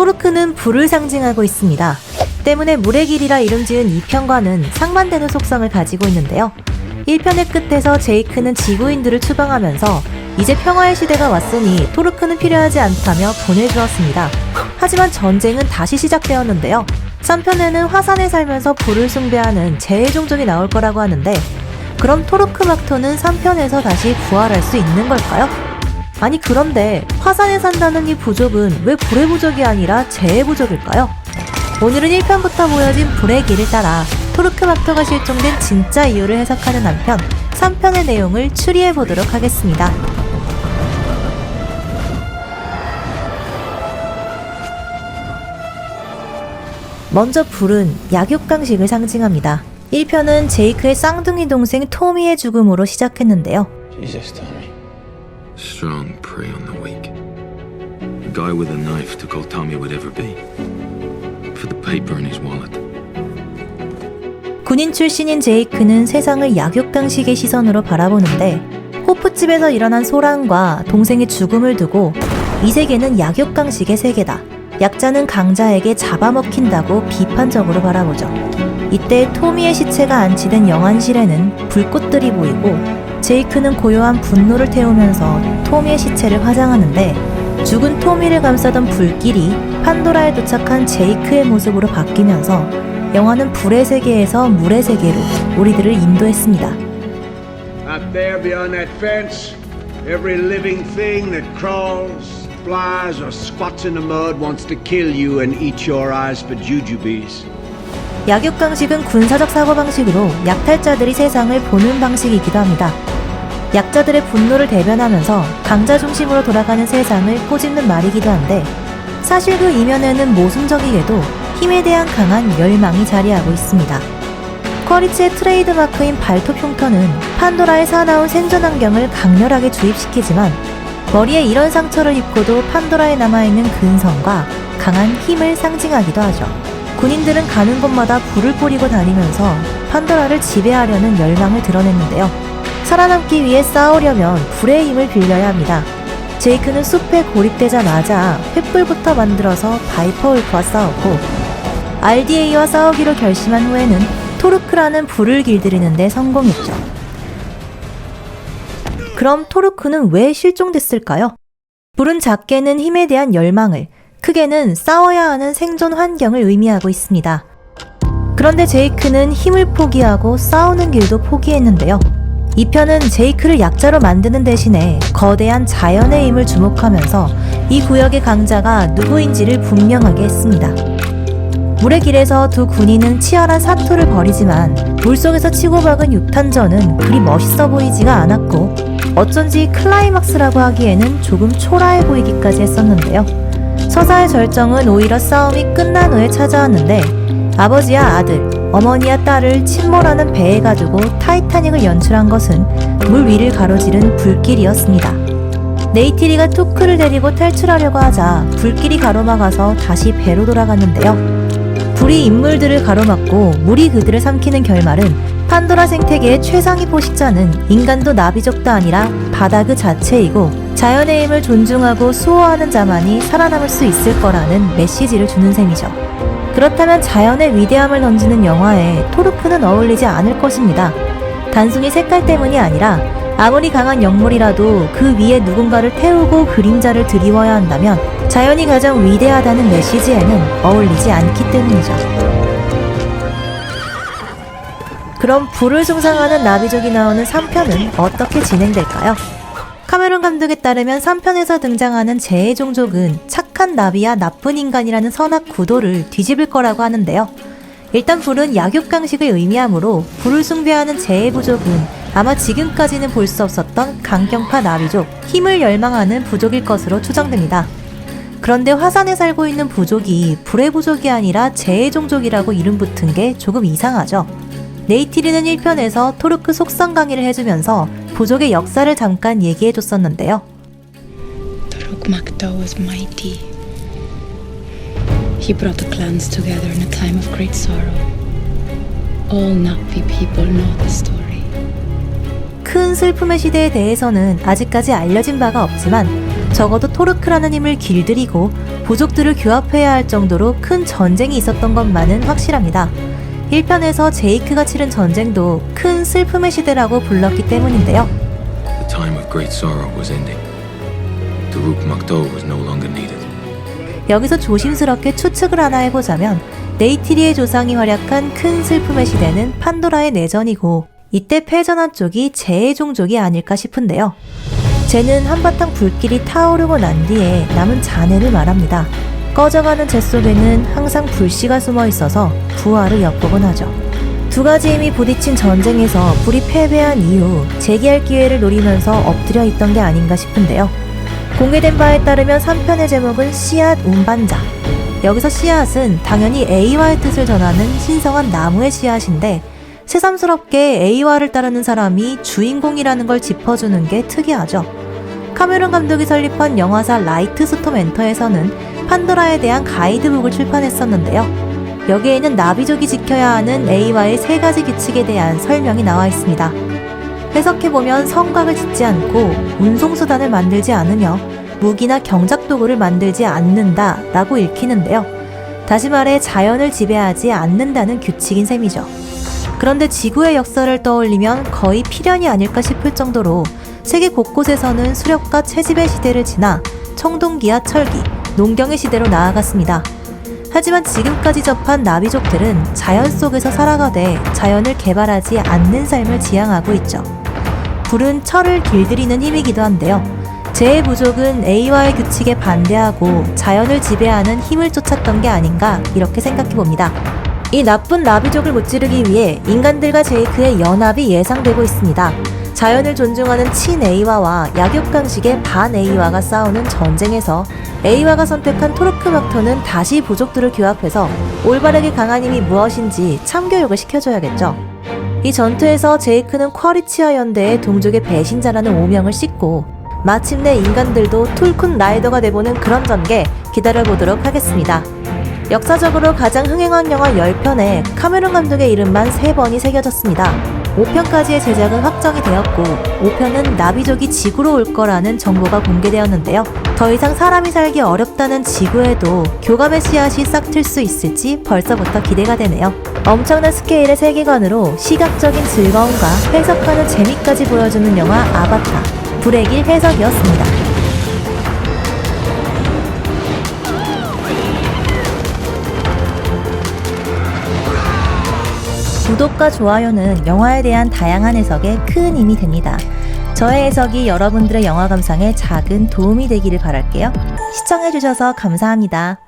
토르크는 불을 상징하고 있습니다. 때문에 물의 길이라 이름 지은 2편과는 상반되는 속성을 가지고 있는데요. 1편의 끝에서 제이크는 지구인들을 추방하면서 이제 평화의 시대가 왔으니 토르크는 필요하지 않다며 보내주었습니다. 하지만 전쟁은 다시 시작되었는데요. 3편에는 화산에 살면서 불을 숭배하는 재해종족이 나올 거라고 하는데, 그럼 토르크 막토는 3편에서 다시 부활할 수 있는 걸까요? 아니 그런데 화산에 산다는 이 부족은 왜 불의 부족이 아니라 재해 부족일까요? 오늘은 1편부터 보여진 불의 길을 따라 토르크 막토가 실종된 진짜 이유를 해석하는 한편 3편의 내용을 추리해보도록 하겠습니다. 먼저 불은 약육강식을 상징합니다. 1편은 제이크의 쌍둥이 동생 토미의 죽음으로 시작했는데요. Jesus, Tommy. Strong prey on the weak. A guy with a knife took all Tommy would ever be. For the paper in his wallet. 군인 출신인 제이크는 세상을 약육강식의 시선으로 바라보는데, 호프집에서 일어난 소란과 동생의 죽음을 두고 이 세계는 약육강식의 세계다, 약자는 강자에게 잡아먹힌다고 비판적으로 바라보죠. 이때 토미의 시체가 안치된 영안실에는 불꽃들이 보이고 제이크는 고요한 분노를 태우면서 토미의 시체를 화장하는데, 죽은 토미를 감싸던 불길이 판도라에 도착한 제이크의 모습으로 바뀌면서 영화는 불의 세계에서 물의 세계로 우리들을 인도했습니다. Out there beyond that fence, every living thing that crawls, flies or squats in the mud wants to kill you and eat your eyes for jujubes. 약육강식은 군사적 사고방식으로 약탈자들이 세상을 보는 방식이기도 합니다. 약자들의 분노를 대변하면서 강자 중심으로 돌아가는 세상을 꼬집는 말이기도 한데, 사실 그 이면에는 모순적이게도 힘에 대한 강한 열망이 자리하고 있습니다. 쿼리츠의 트레이드마크인 발톱 흉터는 판도라의 사나운 생존 환경을 강렬하게 주입시키지만, 머리에 이런 상처를 입고도 판도라에 남아있는 근성과 강한 힘을 상징하기도 하죠. 군인들은 가는 곳마다 불을 뿌리고 다니면서 판도라를 지배하려는 열망을 드러냈는데요. 살아남기 위해 싸우려면 불의 힘을 빌려야 합니다. 제이크는 숲에 고립되자마자 횃불부터 만들어서 바이퍼울크와 싸웠고, RDA와 싸우기로 결심한 후에는 토르크라는 불을 길들이는 데 성공했죠. 그럼 토르크는 왜 실종됐을까요? 불은 작게는 힘에 대한 열망을, 크게는 싸워야 하는 생존 환경을 의미하고 있습니다. 그런데 제이크는 힘을 포기하고 싸우는 길도 포기했는데요. 이 편은 제이크를 약자로 만드는 대신에 거대한 자연의 힘을 주목하면서 이 구역의 강자가 누구인지를 분명하게 했습니다. 물의 길에서 두 군인은 치열한 사투를 벌이지만 물속에서 치고박은 육탄전은 그리 멋있어 보이지가 않았고, 어쩐지 클라이막스라고 하기에는 조금 초라해 보이기까지 했었는데요. 서사의 절정은 오히려 싸움이 끝난 후에 찾아왔는데, 아버지와 아들, 어머니와 딸을 침몰하는 배에 가지고 타이타닉을 연출한 것은 물 위를 가로지른 불길이었습니다. 네이티리가 투크를 데리고 탈출하려고 하자 불길이 가로막아서 다시 배로 돌아갔는데요. 불이 인물들을 가로막고 물이 그들을 삼키는 결말은 판도라 생태계의 최상위 포식자는 인간도 나비족도 아니라 바다 그 자체이고, 자연의 힘을 존중하고 수호하는 자만이 살아남을 수 있을 거라는 메시지를 주는 셈이죠. 그렇다면 자연의 위대함을 던지는 영화에 토르크는 어울리지 않을 것입니다. 단순히 색깔 때문이 아니라 아무리 강한 영물이라도 그 위에 누군가를 태우고 그림자를 드리워야 한다면 자연이 가장 위대하다는 메시지에는 어울리지 않기 때문이죠. 그럼 불을 숭상하는 나비족이 나오는 3편은 어떻게 진행될까요? 카메론 감독에 따르면 3편에서 등장하는 재해종족은 착한 나비와 나쁜 인간이라는 선악 구도를 뒤집을 거라고 하는데요. 일단 불은 약육강식을 의미하므로 불을 숭배하는 재해부족은 아마 지금까지는 볼 수 없었던 강경파 나비족, 힘을 열망하는 부족일 것으로 추정됩니다. 그런데 화산에 살고 있는 부족이 불의 부족이 아니라 재해종족이라고 이름 붙은 게 조금 이상하죠. 네이티리는 1편에서 토르크 속성 강의를 해주면서 부족의 역사를 잠깐 얘기해줬었는데요. Toruk Makto was mighty. He brought the clans together in a time of great sorrow. All Navi people know the story. 큰 슬픔의 시대에 대해서는 아직까지 알려진 바가 없지만 적어도 토르크라는 힘을 길들이고 부족들을 규합해야 할 정도로 큰 전쟁이 있었던 것만은 확실합니다. 1편에서 제이크가 치른 전쟁도 큰 슬픔의 시대라고 불렀기 때문인데요. The time of great sorrow was ending. Daruk Makto was no longer needed. 여기서 조심스럽게 추측을 하나 해보자면 네이티리의 조상이 활약한 큰 슬픔의 시대는 판도라의 내전이고 이때 패전한 쪽이 제의 종족이 아닐까 싶은데요. 제는 한바탕 불길이 타오르고 난 뒤에 남은 잔해를 말합니다. 꺼져가는 재 속에는 항상 불씨가 숨어 있어서 부활을 엿보곤 하죠. 두 가지 힘이 부딪힌 전쟁에서 불이 패배한 이후 재기할 기회를 노리면서 엎드려 있던 게 아닌가 싶은데요. 공개된 바에 따르면 3편의 제목은 씨앗 운반자. 여기서 씨앗은 당연히 에이와의 뜻을 전하는 신성한 나무의 씨앗인데 새삼스럽게 에이와를 따르는 사람이 주인공이라는 걸 짚어주는 게 특이하죠. 카메론 감독이 설립한 영화사 라이트 스톰 엔터에서는 판도라에 대한 가이드북을 출판했었는데요. 여기에는 나비족이 지켜야 하는 에이와의 3가지 규칙에 대한 설명이 나와 있습니다. 해석해보면 성곽을 짓지 않고 운송수단을 만들지 않으며 무기나 경작도구를 만들지 않는다 라고 읽히는데요. 다시 말해 자연을 지배하지 않는다는 규칙인 셈이죠. 그런데 지구의 역사를 떠올리면 거의 필연이 아닐까 싶을 정도로 세계 곳곳에서는 수렵과 채집의 시대를 지나 청동기와 철기, 농경의 시대로 나아갔습니다. 하지만 지금까지 접한 나비족들은 자연 속에서 살아가되 자연을 개발하지 않는 삶을 지향하고 있죠. 불은 철을 길들이는 힘이기도 한데요. 제의 부족은 A와의 규칙에 반대하고 자연을 지배하는 힘을 쫓았던 게 아닌가 이렇게 생각해봅니다. 이 나쁜 나비족을 무찌르기 위해 인간들과 제이크의 연합이 예상되고 있습니다. 자연을 존중하는 친 에이와와 약육강식의 반 에이와가 싸우는 전쟁에서 에이와가 선택한 토르크 막토는 다시 부족들을 규합해서 올바르게 강한 힘이 무엇인지 참교육을 시켜줘야겠죠. 이 전투에서 제이크는 쿼리치아 연대의 동족의 배신자라는 오명을 씻고 마침내 인간들도 툴쿤 라이더가 돼보는 그런 전개 기다려보도록 하겠습니다. 역사적으로 가장 흥행한 영화 10편에 카메론 감독의 이름만 3번이 새겨졌습니다. 5편까지의 제작은 확정이 되었고 5편은 나비족이 지구로 올 거라는 정보가 공개되었는데요. 더 이상 사람이 살기 어렵다는 지구에도 교감의 씨앗이 싹 틀 수 있을지 벌써부터 기대가 되네요. 엄청난 스케일의 세계관으로 시각적인 즐거움과 해석하는 재미까지 보여주는 영화 아바타 불의 길 해석이었습니다. 구독과 좋아요는 영화에 대한 다양한 해석에 큰 힘이 됩니다. 저의 해석이 여러분들의 영화 감상에 작은 도움이 되기를 바랄게요. 시청해주셔서 감사합니다.